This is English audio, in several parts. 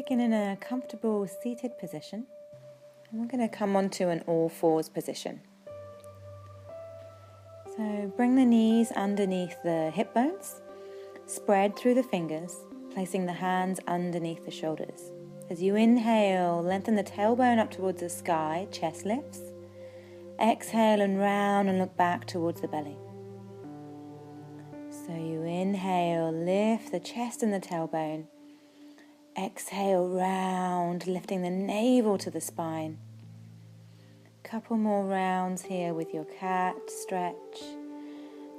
begin in a comfortable seated position. And we're going to come onto an all fours position. So bring the knees underneath the hip bones, spread through the fingers, placing the hands underneath the shoulders. As you inhale, lengthen the tailbone up towards the sky, chest lifts. Exhale and round and look back towards the belly. So you inhale, lift the chest and the tailbone. Exhale, round, lifting the navel to the spine. Couple more rounds here with your cat stretch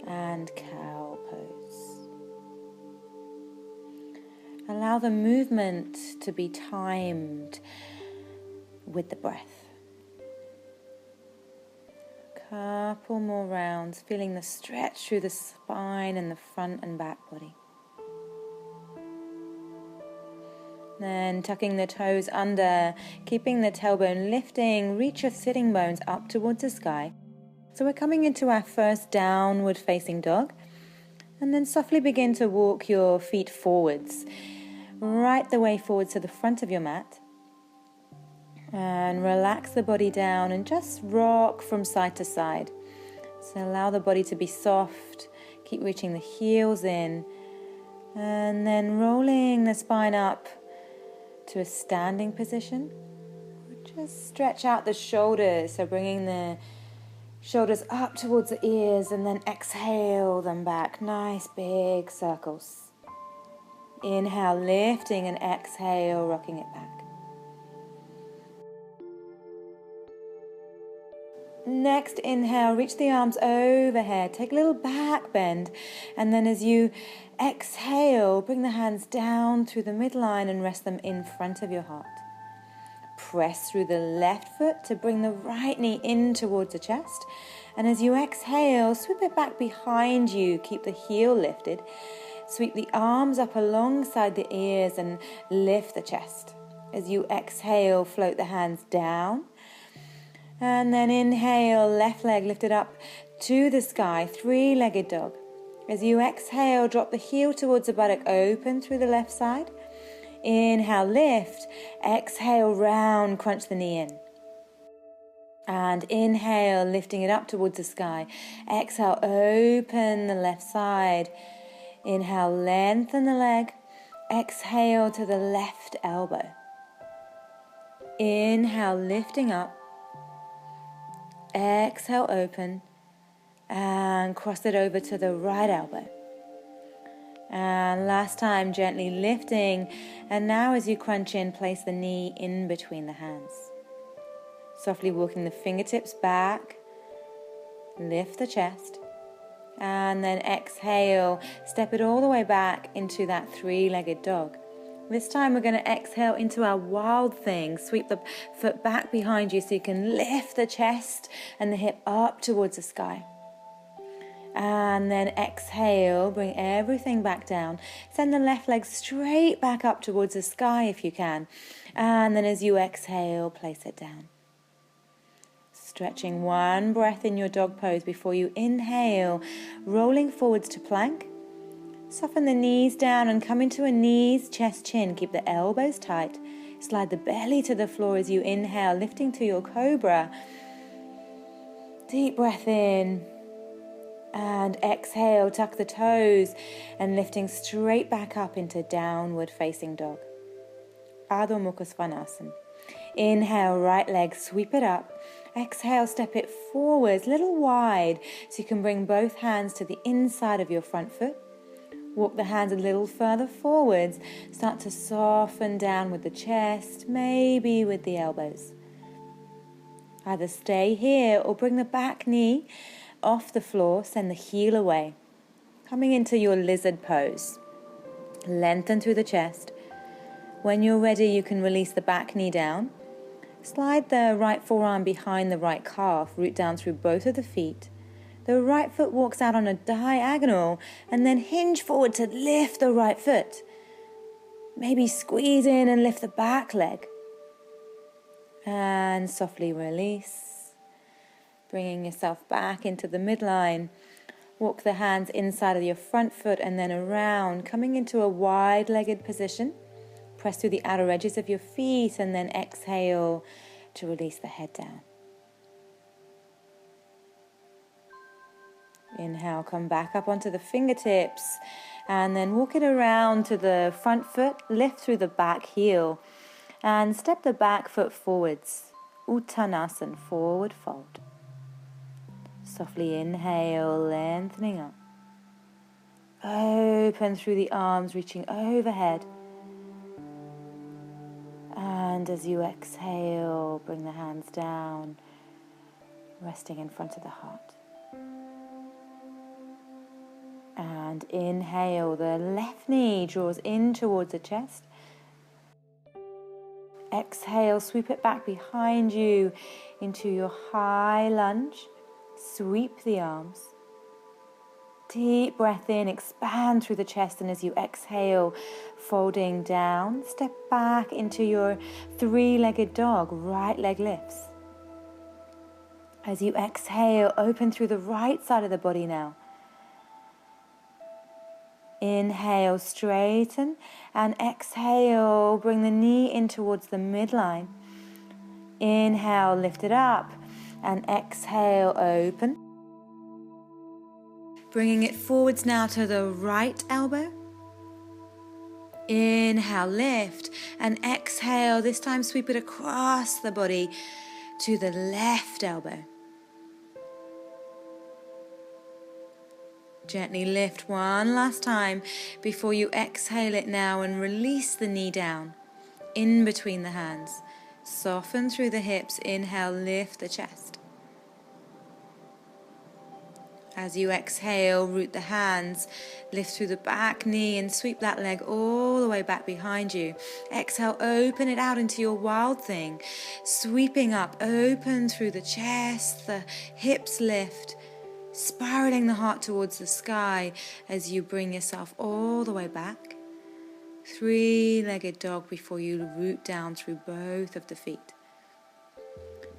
and cow pose. Allow the movement to be timed with the breath. Couple more rounds, feeling the stretch through the spine and the front and back body. Then tucking the toes under, keeping the tailbone lifting, reach your sitting bones up towards the sky. So we're coming into our first downward facing dog. And then softly begin to walk your feet forwards, right the way forwards to the front of your mat. And relax the body down and just rock from side to side. So allow the body to be soft, keep reaching the heels in, and then rolling the spine up to a standing position. Just stretch out the shoulders, so bringing the shoulders up towards the ears and then exhale them back. Nice big circles. Inhale, lifting, and exhale, rocking it back. Next inhale, reach the arms overhead, take a little back bend, and then as you exhale, bring the hands down through the midline and rest them in front of your heart. Press through the left foot to bring the right knee in towards the chest, and as you exhale, sweep it back behind you, keep the heel lifted, sweep the arms up alongside the ears and lift the chest. As you exhale, float the hands down. And then inhale, left leg lifted up to the sky, three-legged dog. As you exhale, drop the heel towards the buttock, open through the left side. Inhale, lift. Exhale, round, crunch the knee in. And inhale, lifting it up towards the sky. Exhale, open the left side. Inhale, lengthen the leg. Exhale to the left elbow. Inhale, lifting up. Exhale, open, and cross it over to the right elbow. And last time, gently lifting, and now as you crunch in, place the knee in between the hands. Softly walking the fingertips back, lift the chest, and then exhale, step it all the way back into that three-legged dog. This time we're going to exhale into our wild thing. Sweep the foot back behind you so you can lift the chest and the hip up towards the sky. And then exhale, bring everything back down. Send the left leg straight back up towards the sky if you can. And then as you exhale, place it down. Stretching one breath in your dog pose before you inhale, rolling forwards to plank. Soften the knees down and come into a knees, chest, chin. Keep the elbows tight. Slide the belly to the floor as you inhale, lifting to your cobra. Deep breath in. And exhale, tuck the toes and lifting straight back up into downward facing dog. Adho Mukha Svanasana. Inhale, right leg, sweep it up. Exhale, step it forwards, a little wide, so you can bring both hands to the inside of your front foot. Walk the hands a little further forwards. Start to soften down with the chest, maybe with the elbows. Either stay here or bring the back knee off the floor, send the heel away. Coming into your lizard pose. Lengthen through the chest. When you're ready, you can release the back knee down. Slide the right forearm behind the right calf, root down through both of the feet. The right foot walks out on a diagonal and then hinge forward to lift the right foot. Maybe squeeze in and lift the back leg. And softly release. Bringing yourself back into the midline. Walk the hands inside of your front foot and then around, coming into a wide-legged position. press through the outer edges of your feet, and then exhale to release the head down. Inhale, come back up onto the fingertips, and then walk it around to the front foot, lift through the back heel, and step the back foot forwards. Uttanasana, forward fold. Softly inhale, lengthening up. Open through the arms, reaching overhead. And as you exhale, bring the hands down, resting in front of the heart. And inhale, the left knee draws in towards the chest. Exhale, sweep it back behind you into your high lunge. Sweep the arms. Deep breath in, expand through the chest, and as you exhale, folding down, step back into your three-legged dog. Right leg lifts. As you exhale, open through the right side of the body now. Inhale, straighten, and exhale, bring the knee in towards the midline. Inhale, lift it up, and exhale, open. Bringing it forwards now to the right elbow. Inhale, lift, and exhale, this time sweep it across the body to the left elbow. Gently lift one last time before you exhale it now and release the knee down in between the hands. Soften through the hips. Inhale, lift the chest. As you exhale, root the hands, lift through the back knee and sweep that leg all the way back behind you. Exhale, open it out into your wild thing. Sweeping up, open through the chest, the hips lift. Spiraling the heart towards the sky as you bring yourself all the way back. Three-legged dog before you root down through both of the feet.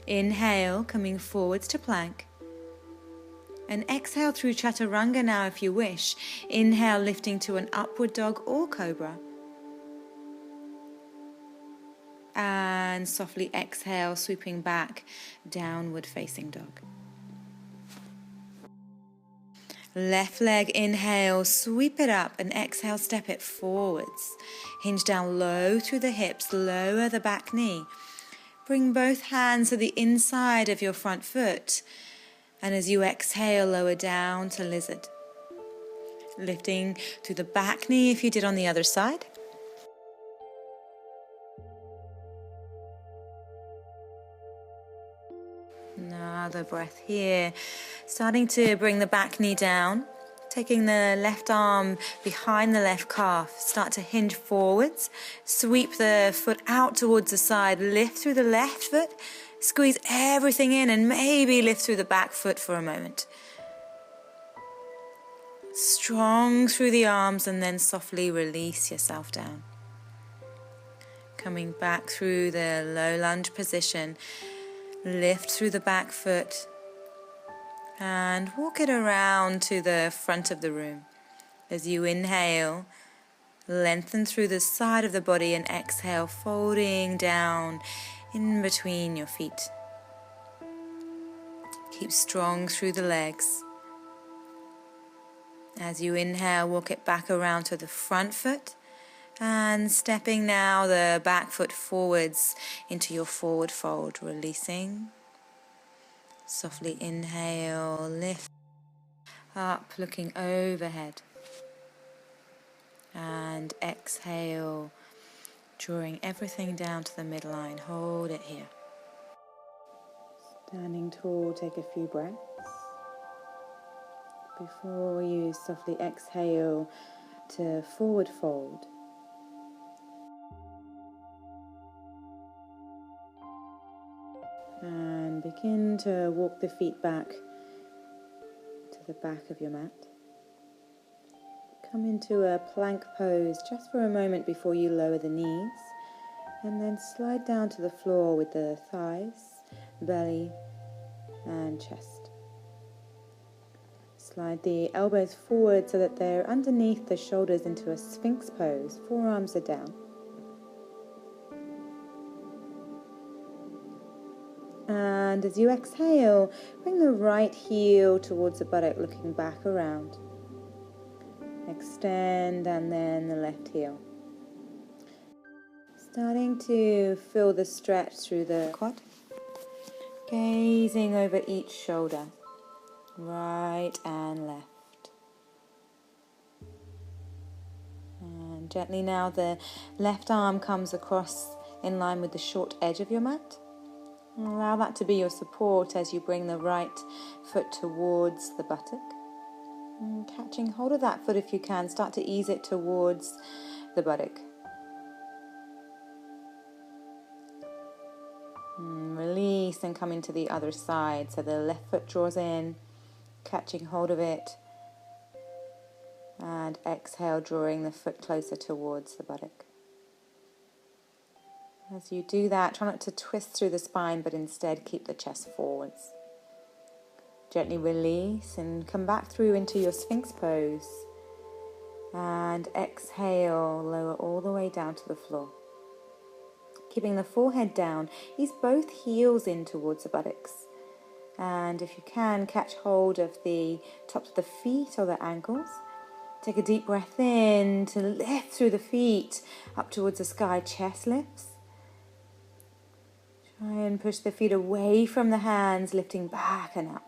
Inhale, coming forwards to plank. And exhale through chaturanga now if you wish. Inhale, lifting to an upward dog or cobra. And softly exhale, sweeping back, downward facing dog. Left leg, inhale, sweep it up, and exhale, step it forwards. Hinge down low through the hips, lower the back knee. Bring both hands to the inside of your front foot. And as you exhale, lower down to lizard. Lifting through the back knee if you did on the other side. Another breath here. Starting to bring the back knee down. Taking the left arm behind the left calf. Start to hinge forwards. Sweep the foot out towards the side. Lift through the left foot. Squeeze everything in and maybe lift through the back foot for a moment. Strong through the arms and then softly release yourself down. Coming back through the low lunge position. Lift through the back foot and walk it around to the front of the room. As you inhale, lengthen through the side of the body and exhale, folding down in between your feet. Keep strong through the legs. As you inhale, walk it back around to the front foot and stepping now the back foot forwards into your forward fold, releasing. Softly inhale, lift up, looking overhead. And exhale, drawing everything down to the midline. Hold it here. Standing tall, take a few breaths. Before you softly exhale to forward fold. And begin to walk the feet back to the back of your mat. Come into a plank pose just for a moment before you lower the knees. And then slide down to the floor with the thighs, belly, and chest. Slide the elbows forward so that they're underneath the shoulders into a sphinx pose. Forearms are down. And as you exhale, bring the right heel towards the buttock, looking back around. Extend, and then the left heel. Starting to feel the stretch through the quad. Gazing over each shoulder, right and left. And gently now the left arm comes across in line with the short edge of your mat. Allow that to be your support as you bring the right foot towards the buttock. And catching hold of that foot if you can, start to ease it towards the buttock. And release and come into the other side. So the left foot draws in, catching hold of it. And exhale, drawing the foot closer towards the buttock. As you do that, try not to twist through the spine, but instead keep the chest forwards. Gently release and come back through into your Sphinx pose. And exhale, lower all the way down to the floor. Keeping the forehead down, ease both heels in towards the buttocks. And if you can, catch hold of the tops of the feet or the ankles. Take a deep breath in to lift through the feet up towards the sky, chest lifts. Try and push the feet away from the hands, lifting back and up.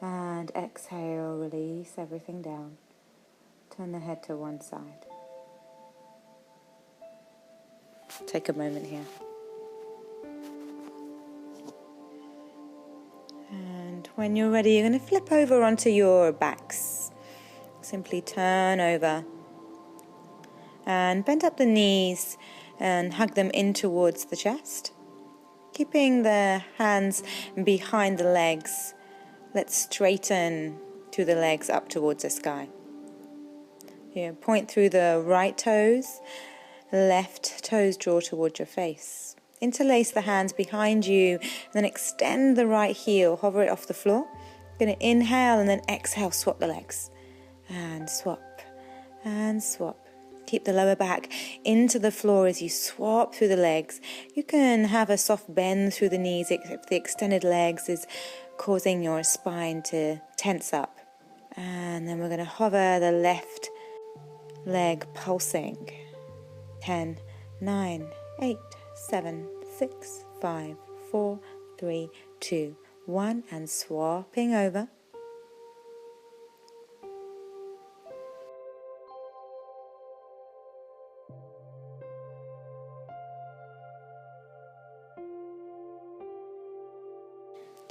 And exhale, release everything down. Turn the head to one side. Take a moment here. And when you're ready, you're going to flip over onto your backs. Simply turn over and bend up the knees and hug them in towards the chest. Keeping the hands behind the legs, let's straighten through the legs up towards the sky. Here, point through the right toes, left toes draw towards your face. Interlace the hands behind you, and then extend the right heel, hover it off the floor. You're going to inhale and then exhale, swap the legs. And swap, and swap. Keep the lower back into the floor as you swap through the legs. You can have a soft bend through the knees if the extended legs is causing your spine to tense up. And then we're going to hover the left leg pulsing. 10, 9, 8, 7, 6, 5, 4, 3, 2, 1. And swapping over.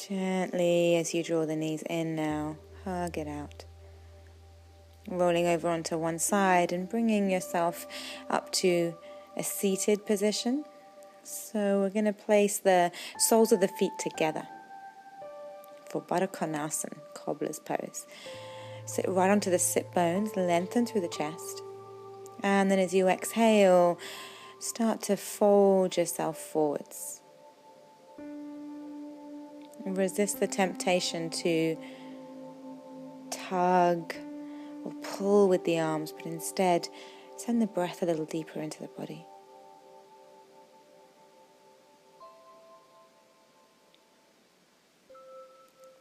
Gently, as you draw the knees in now, hug it out. Rolling over onto one side and bringing yourself up to a seated position. So we're going to place the soles of the feet together for Baddha Konasana, cobbler's pose. Sit right onto the sit bones, lengthen through the chest. And then as you exhale, start to fold yourself forwards. Resist the temptation to tug or pull with the arms, but instead send the breath a little deeper into the body.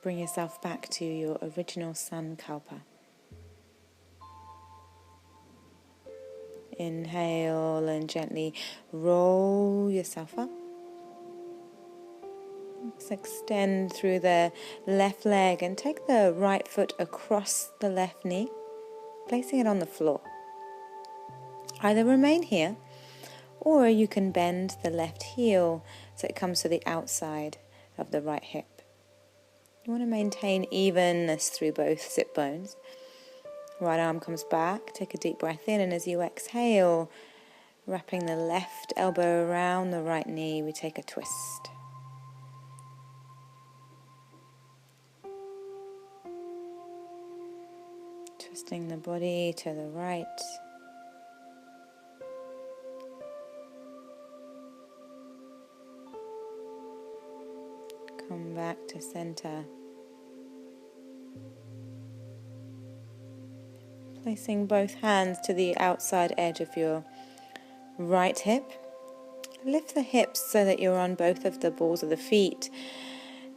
Bring yourself back to your original Sankalpa. Inhale and gently roll yourself up. Let's extend through the left leg and take the right foot across the left knee, placing it on the floor. Either remain here, or you can bend the left heel so it comes to the outside of the right hip. You want to maintain evenness through both sit bones. Right arm comes back, take a deep breath in, and as you exhale, wrapping the left elbow around the right knee, we take a twist. Twisting the body to the right. Come back to center. Placing both hands to the outside edge of your right hip Lift the hips so that you're on both of the balls of the feet.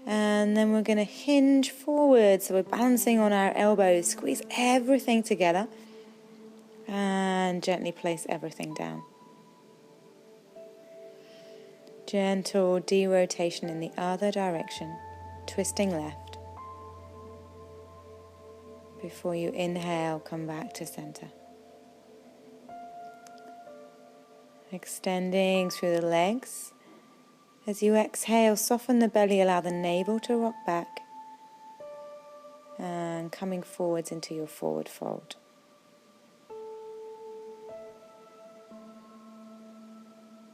And then we're going to hinge forward. So we're balancing on our elbows. Squeeze everything together. And gently place everything down. Gentle derotation in the other direction. Twisting left. Before you inhale, come back to center. Extending through the legs. As you exhale, soften the belly, allow the navel to rock back. And coming forwards into your forward fold.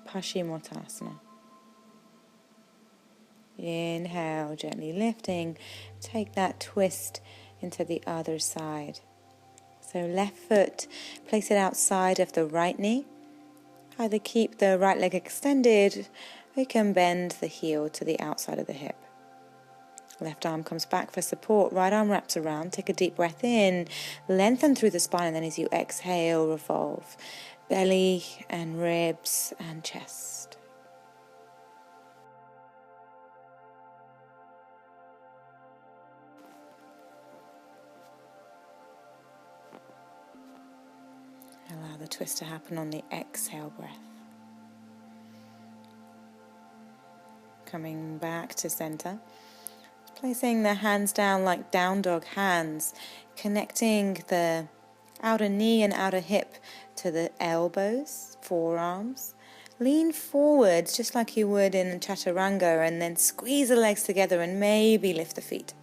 Paschimottanasana. Inhale, gently lifting. Take that twist into the other side. So left foot, place it outside of the right knee. Either keep the right leg extended, or you can bend the heel to the outside of the hip. Left arm comes back for support, right arm wraps around. Take a deep breath in, lengthen through the spine, and then as you exhale, revolve. Belly and ribs and chest. Allow the twist to happen on the exhale breath. Coming back to center. Placing the hands down like down dog hands. Connecting the outer knee and outer hip to the elbows, forearms. Lean forwards just like you would in chaturanga and then squeeze the legs together and maybe lift the feet.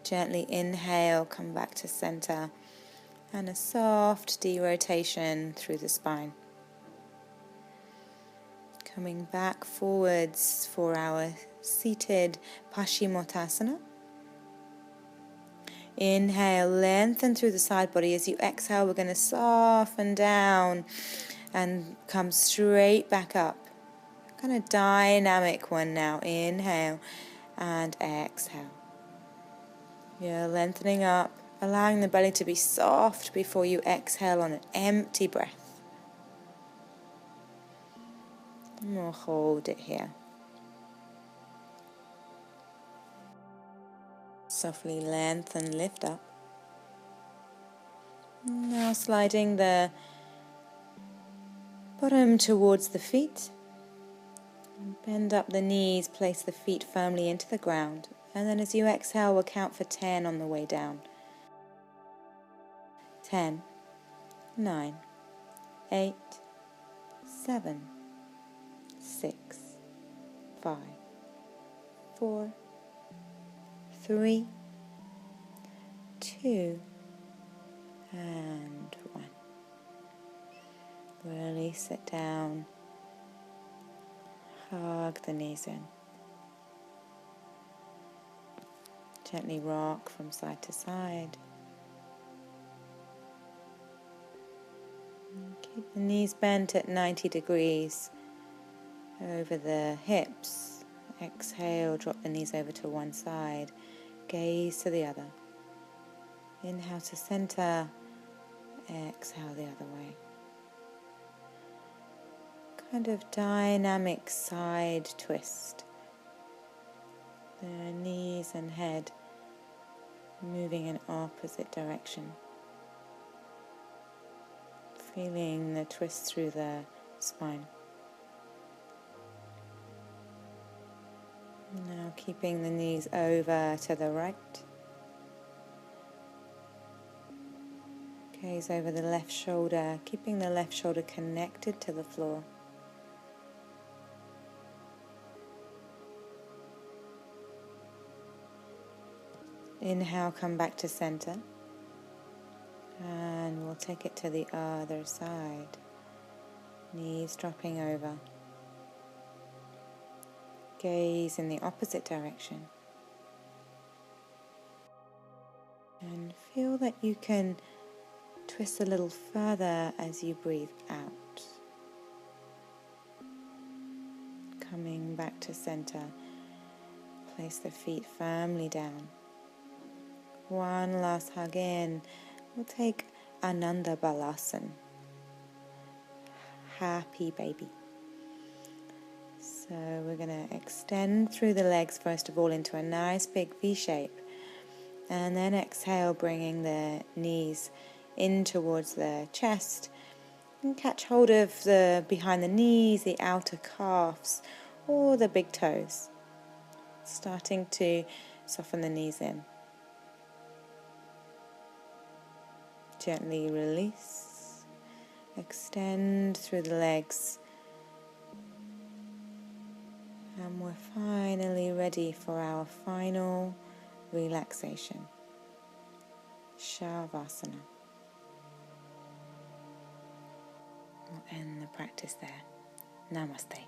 Gently inhale, come back to center. And a soft derotation through the spine. Coming back forwards for our seated Paschimottanasana. Inhale, lengthen through the side body. As you exhale, we're going to soften down and come straight back up. Kind of dynamic one now. Inhale and exhale. You're lengthening up. Allowing the belly to be soft before you exhale on an empty breath. And we'll hold it here. Softly lengthen, lift up. Now sliding the bottom towards the feet. Bend up the knees, place the feet firmly into the ground. And then as you exhale, we'll count for 10 on the way down. 10, 9, 8, 7, 6, 5, 4, 3, 2, and 1. Release it down. Hug the knees in. Gently rock from side to side. Keep the knees bent at 90 degrees over the hips. Exhale, drop the knees over to one side. Gaze to the other. Inhale to center. Exhale the other way. Kind of dynamic side twist. The knees and head moving in opposite direction. Feeling the twist through the spine. Now keeping the knees over to the right. Gaze over the left shoulder, keeping the left shoulder connected to the floor. Inhale, come back to center. And we'll take it to the other side. Knees dropping over. Gaze in the opposite direction. And feel that you can twist a little further as you breathe out. Coming back to center. Place the feet firmly down. One last hug in. We'll take Ananda Balasana. Happy baby. So we're going to extend through the legs first of all into a nice big V shape. And then exhale, bringing the knees in towards the chest. And catch hold of the behind the knees, the outer calves, or the big toes. Starting to soften the knees in. Gently release. Extend through the legs. And we're finally ready for our final relaxation. Shavasana. We'll end the practice there. Namaste.